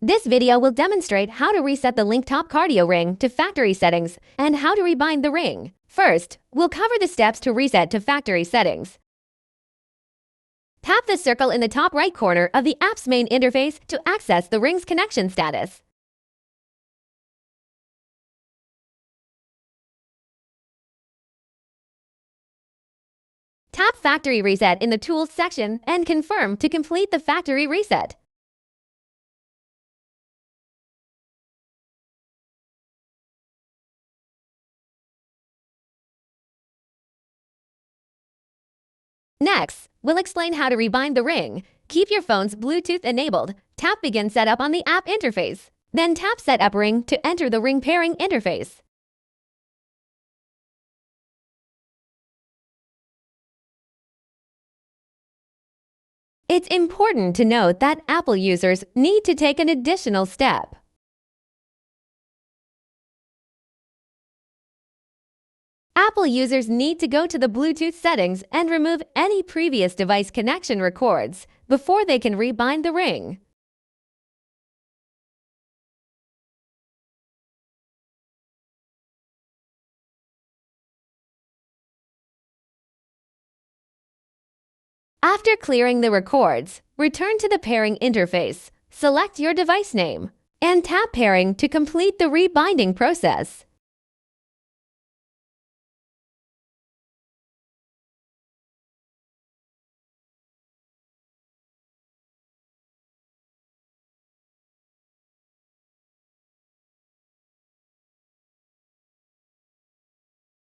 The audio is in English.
This video will demonstrate how to reset the Linktop cardio ring to factory settings and how to rebind the ring. First, we'll cover the steps to reset to factory settings. Tap the circle in the top right corner of the app's main interface to access the ring's connection status. Tap Factory Reset in the Tools section and confirm to complete the factory reset. Next, we'll explain how to rebind the ring. Keep your phone's Bluetooth enabled. Tap Begin Setup on the app interface. Then tap Set Up Ring to enter the ring pairing interface. It's important to note that Apple users need to take an additional step. Apple users need to go to the Bluetooth settings and remove any previous device connection records before they can rebind the ring. After clearing the records, return to the pairing interface, select your device name, and tap Pairing to complete the rebinding process.